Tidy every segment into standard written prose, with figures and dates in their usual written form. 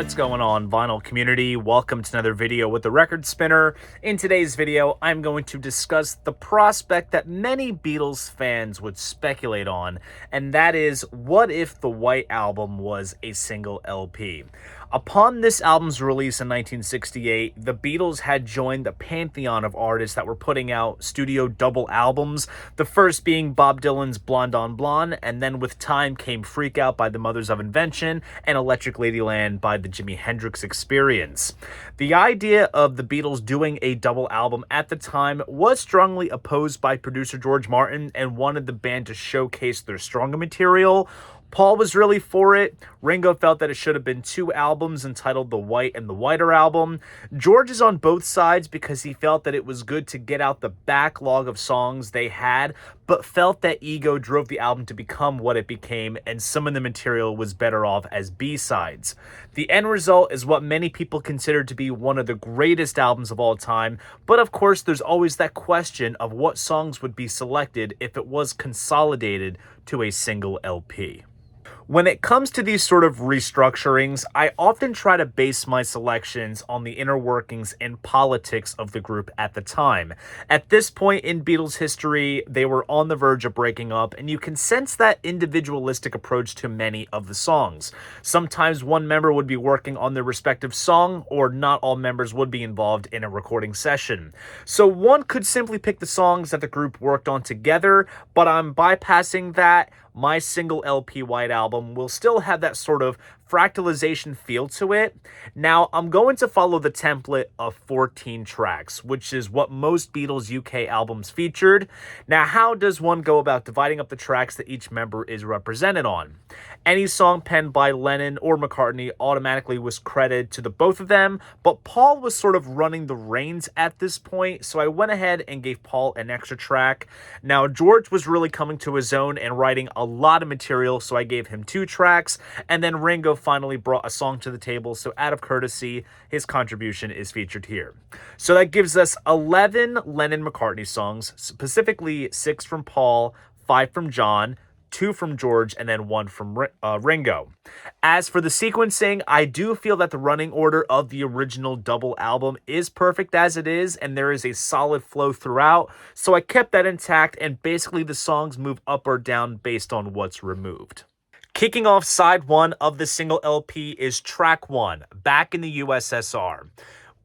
What's going on, vinyl community? Welcome to another video with the Record Spinner. In today's video, I'm going to discuss the prospect that many Beatles fans would speculate on, and that is, what if the White Album was a single LP? Upon this album's release in 1968, the Beatles had joined the pantheon of artists that were putting out studio double albums, the first being Bob Dylan's Blonde on Blonde, and then with time came Freak Out by the Mothers of Invention and Electric Ladyland by the Jimi Hendrix Experience. The idea of the Beatles doing a double album at the time was strongly opposed by producer George Martin and wanted the band to showcase their stronger material. Paul was really for it. Ringo felt that it should have been two albums entitled The White and The Whiter Album. George is on both sides because he felt that it was good to get out the backlog of songs they had, but felt that ego drove the album to become what it became, and some of the material was better off as B-sides. The end result is what many people consider to be one of the greatest albums of all time, but of course there's always that question of what songs would be selected if it was consolidated to a single LP. When it comes to these sort of restructurings, I often try to base my selections on the inner workings and politics of the group at the time. At this point in Beatles history, they were on the verge of breaking up, and you can sense that individualistic approach to many of the songs. Sometimes one member would be working on their respective song, or not all members would be involved in a recording session. So one could simply pick the songs that the group worked on together, but I'm bypassing that. My single LP White Album will still have that sort of fractalization feel to it. Now, I'm going to follow the template of 14 tracks, which is what most Beatles UK albums featured. Now, how does one go about dividing up the tracks that each member is represented on? Any song penned by Lennon or McCartney automatically was credited to the both of them, but Paul was sort of running the reins at this point, so I went ahead and gave Paul an extra track. Now, George was really coming to his own and writing a lot of material, so I gave him 2 tracks, and then Ringo finally brought a song to the table, so out of courtesy, his contribution is featured here. So that gives us 11 Lennon-McCartney songs, specifically 6 from Paul, 5 from John, 2 from George, and then 1 from Ringo. As for the sequencing, I do feel that the running order of the original double album is perfect as it is, and there is a solid flow throughout, so I kept that intact, and basically the songs move up or down based on what's removed. Kicking off side 1 of the single LP is track 1, Back in the USSR.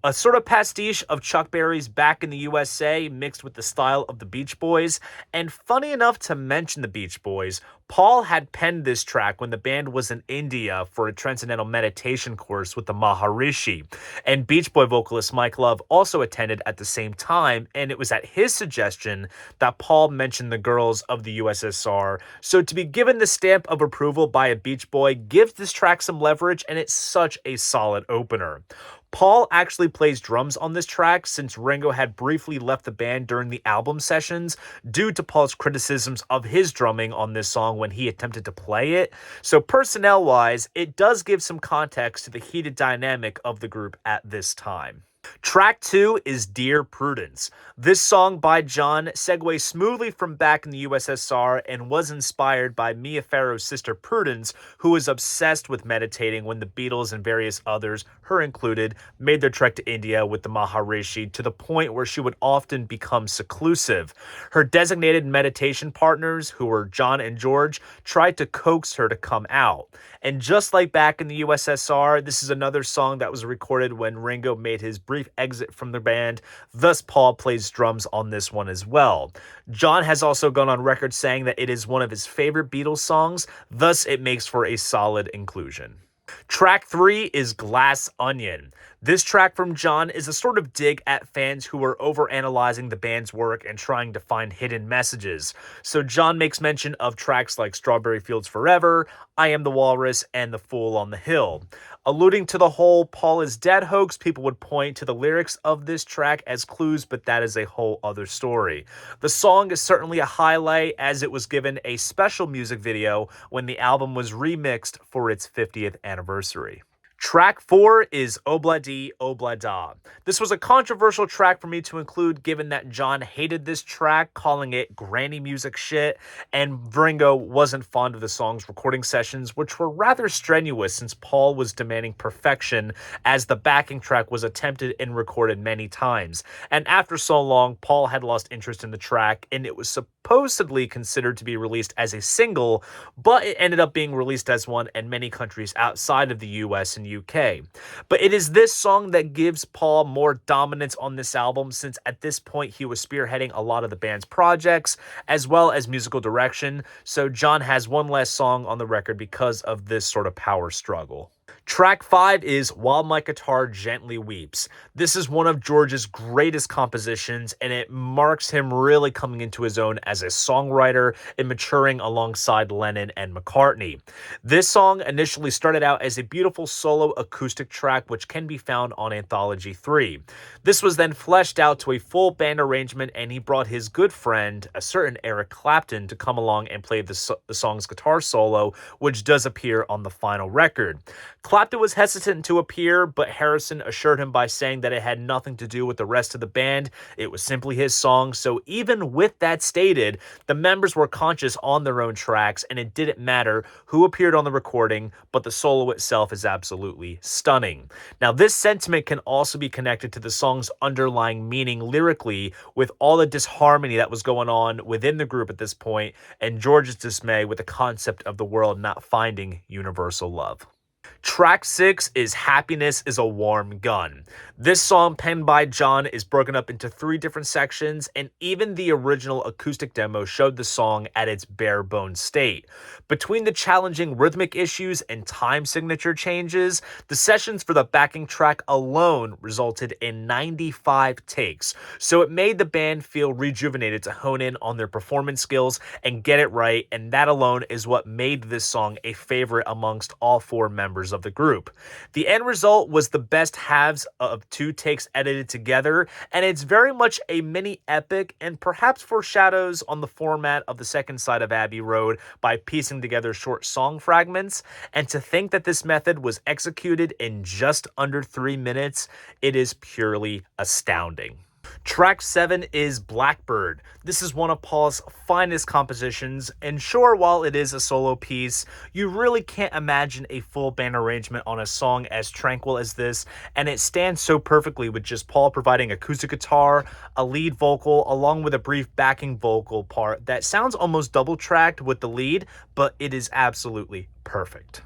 A sort of pastiche of Chuck Berry's Back in the USA mixed with the style of the Beach Boys. And funny enough to mention the Beach Boys, Paul had penned this track when the band was in India for a transcendental meditation course with the Maharishi. And Beach Boy vocalist Mike Love also attended at the same time, and it was at his suggestion that Paul mentioned the girls of the USSR. So to be given the stamp of approval by a Beach Boy gives this track some leverage, and it's such a solid opener. Paul actually plays drums on this track since Ringo had briefly left the band during the album sessions due to Paul's criticisms of his drumming on this song when he attempted to play it. So personnel-wise, it does give some context to the heated dynamic of the group at this time. Track 2 is Dear Prudence. This song by John segues smoothly from Back in the USSR and was inspired by Mia Farrow's sister Prudence, who was obsessed with meditating when the Beatles and various others, her included, made their trek to India with the Maharishi to the point where she would often become seclusive. Her designated meditation partners, who were John and George, tried to coax her to come out. And just like Back in the USSR, this is another song that was recorded when Ringo made his brief exit from the band, thus Paul plays drums on this one as well. John has also gone on record saying that it is one of his favorite Beatles songs, thus it makes for a solid inclusion. Track 3 is Glass Onion. This track from John is a sort of dig at fans who are overanalyzing the band's work and trying to find hidden messages. So John makes mention of tracks like Strawberry Fields Forever, I Am the Walrus, and The Fool on the Hill. Alluding to the whole Paul is dead hoax, people would point to the lyrics of this track as clues, but that is a whole other story. The song is certainly a highlight as it was given a special music video when the album was remixed for its 50th anniversary. Track 4 is Obla Di Obla Da. This was a controversial track for me to include given that John hated this track, calling it granny music shit, and Ringo wasn't fond of the song's recording sessions, which were rather strenuous since Paul was demanding perfection as the backing track was attempted and recorded many times. And after so long, Paul had lost interest in the track, and it was supposedly considered to be released as a single, but it ended up being released as one in many countries outside of the US and UK. But it is this song that gives Paul more dominance on this album, since at this point he was spearheading a lot of the band's projects as well as musical direction, so John has one less song on the record because of this sort of power struggle. Track 5 is While My Guitar Gently Weeps. This is one of George's greatest compositions, and it marks him really coming into his own as a songwriter and maturing alongside Lennon and McCartney. This song initially started out as a beautiful solo acoustic track which can be found on Anthology 3. This was then fleshed out to a full band arrangement, and he brought his good friend, a certain Eric Clapton, to come along and play the song's guitar solo, which does appear on the final record. Clapton was hesitant to appear, but Harrison assured him by saying that it had nothing to do with the rest of the band. It was simply his song, so even with that stated, the members were conscious on their own tracks, and it didn't matter who appeared on the recording, but the solo itself is absolutely stunning. Now, this sentiment can also be connected to the song's underlying meaning lyrically, with all the disharmony that was going on within the group at this point, and George's dismay with the concept of the world not finding universal love. Track 6 is Happiness is a Warm Gun. This song, penned by John, is broken up into 3 different sections, and even the original acoustic demo showed the song at its bare bones state. Between the challenging rhythmic issues and time signature changes, the sessions for the backing track alone resulted in 95 takes, so it made the band feel rejuvenated to hone in on their performance skills and get it right, and that alone is what made this song a favorite amongst all 4 members of the group. The end result was the best halves of 2 takes edited together, and it's very much a mini epic and perhaps foreshadows on the format of the second side of Abbey Road by piecing together short song fragments. And to think that this method was executed in just under 3 minutes, it is purely astounding. Track 7 is Blackbird. This is one of Paul's finest compositions, and sure, while it is a solo piece, you really can't imagine a full band arrangement on a song as tranquil as this, and it stands so perfectly with just Paul providing acoustic guitar, a lead vocal, along with a brief backing vocal part that sounds almost double-tracked with the lead, but it is absolutely perfect.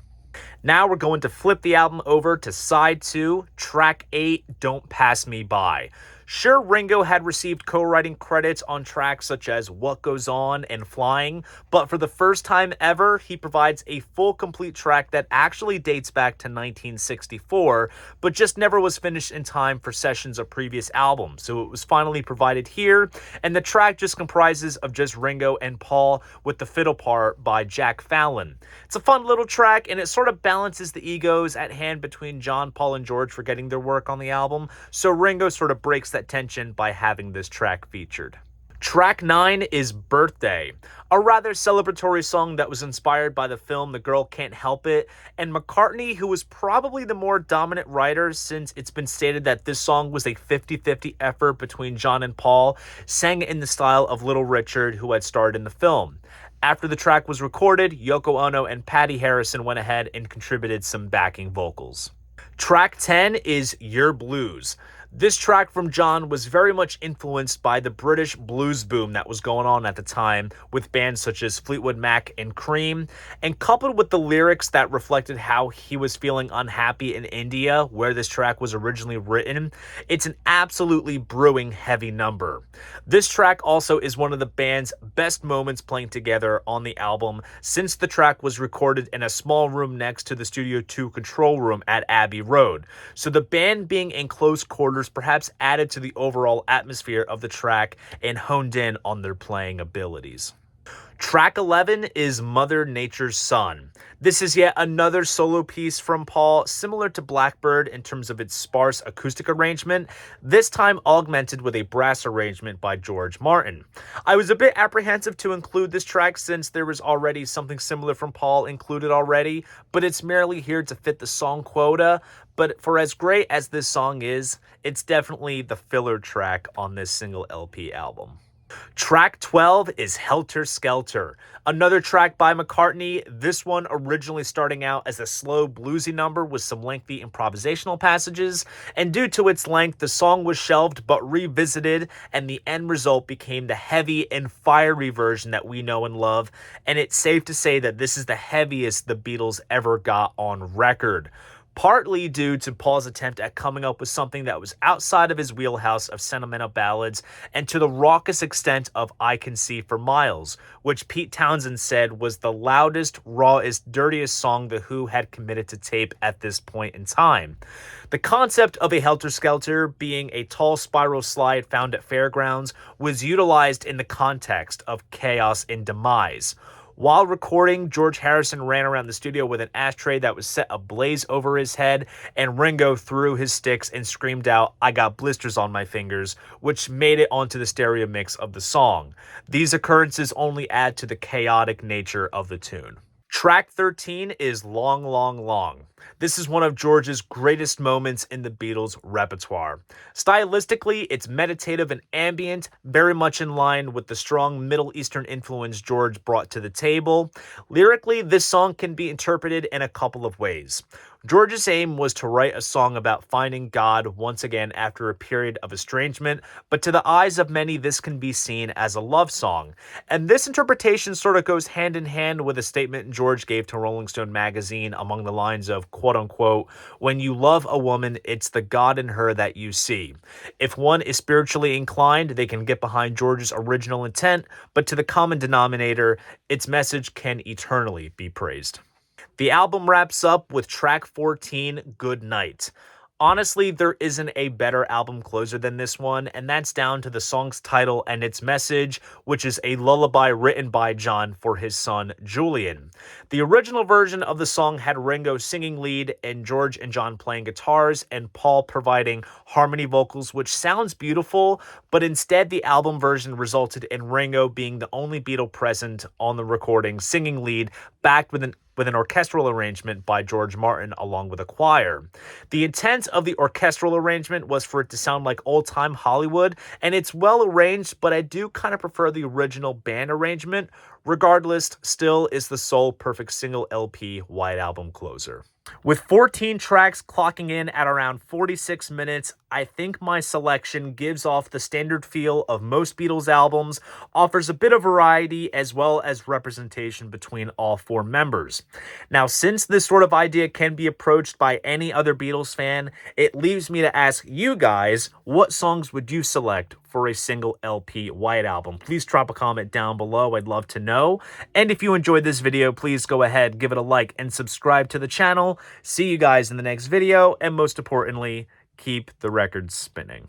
Now we're going to flip the album over to side 2, track 8, Don't Pass Me By. Sure, Ringo had received co-writing credits on tracks such as What Goes On and Flying, but for the first time ever, he provides a full complete track that actually dates back to 1964, but just never was finished in time for sessions of previous albums, so it was finally provided here, and the track just comprises of just Ringo and Paul with the fiddle part by Jack Fallon. It's a fun little track, and it sort of balances the egos at hand between John, Paul, and George for getting their work on the album, so Ringo sort of breaks that tension by having this track featured. Track 9 is Birthday, a rather celebratory song that was inspired by the film The Girl Can't Help It, and McCartney, who was probably the more dominant writer since it's been stated that this song was a 50-50 effort between John and Paul, sang it in the style of Little Richard, who had starred in the film. After the track was recorded, Yoko Ono and Patty Harrison went ahead and contributed some backing vocals. Track 10 is Your Blues. This track from John was very much influenced by the British blues boom that was going on at the time with bands such as Fleetwood Mac and Cream, and coupled with the lyrics that reflected how he was feeling unhappy in India, where this track was originally written, it's an absolutely brewing heavy number. This track also is one of the band's best moments playing together on the album, since the track was recorded in a small room next to the Studio 2 control room at Abbey Road, so the band being in close quarters perhaps added to the overall atmosphere of the track and honed in on their playing abilities. Track 11 is Mother Nature's Son. This is yet another solo piece from Paul, similar to Blackbird in terms of its sparse acoustic arrangement, this time augmented with a brass arrangement by George Martin. I was a bit apprehensive to include this track since there was already something similar from Paul included already, but it's merely here to fit the song quota. But for as great as this song is, it's definitely the filler track on this single LP album. Track 12 is Helter Skelter, another track by McCartney, this one originally starting out as a slow bluesy number with some lengthy improvisational passages, and due to its length, the song was shelved but revisited, and the end result became the heavy and fiery version that we know and love, and it's safe to say that this is the heaviest the Beatles ever got on record. Partly due to Paul's attempt at coming up with something that was outside of his wheelhouse of sentimental ballads, and to the raucous extent of I Can See for Miles, which Pete Townsend said was the loudest, rawest, dirtiest song The Who had committed to tape at this point in time. The concept of a helter-skelter being a tall spiral slide found at fairgrounds was utilized in the context of chaos and demise. While recording, George Harrison ran around the studio with an ashtray that was set ablaze over his head, and Ringo threw his sticks and screamed out, "I got blisters on my fingers," which made it onto the stereo mix of the song. These occurrences only add to the chaotic nature of the tune. Track 13 is Long, Long, Long. This is one of George's greatest moments in the Beatles' repertoire. Stylistically, it's meditative and ambient, very much in line with the strong Middle Eastern influence George brought to the table. Lyrically, this song can be interpreted in a couple of ways. George's aim was to write a song about finding God once again after a period of estrangement, but to the eyes of many, this can be seen as a love song. And this interpretation sort of goes hand in hand with a statement George gave to Rolling Stone magazine along the lines of, quote unquote, "When you love a woman, it's the God in her that you see." If one is spiritually inclined, they can get behind George's original intent, but to the common denominator, its message can eternally be praised. The album wraps up with track 14, Good Night. Honestly, there isn't a better album closer than this one, and that's down to the song's title and its message, which is a lullaby written by John for his son, Julian. The original version of the song had Ringo singing lead and George and John playing guitars, and Paul providing harmony vocals, which sounds beautiful, but instead the album version resulted in Ringo being the only Beatle present on the recording singing lead, backed with an orchestral arrangement by George Martin along with a choir. The intent of the orchestral arrangement was for it to sound like old-time Hollywood, and it's well arranged, but I do kind of prefer the original band arrangement. Regardless, still is the sole perfect single LP White Album closer. With 14 tracks clocking in at around 46 minutes, I think my selection gives off the standard feel of most Beatles albums, offers a bit of variety as well as representation between all four members. Now, since this sort of idea can be approached by any other Beatles fan, it leaves me to ask you guys, what songs would you select for a single LP White Album? Please drop a comment down below, I'd love to know. And if you enjoyed this video, please go ahead, give it a like, and subscribe to the channel. See you guys in the next video, and most importantly, keep the records spinning.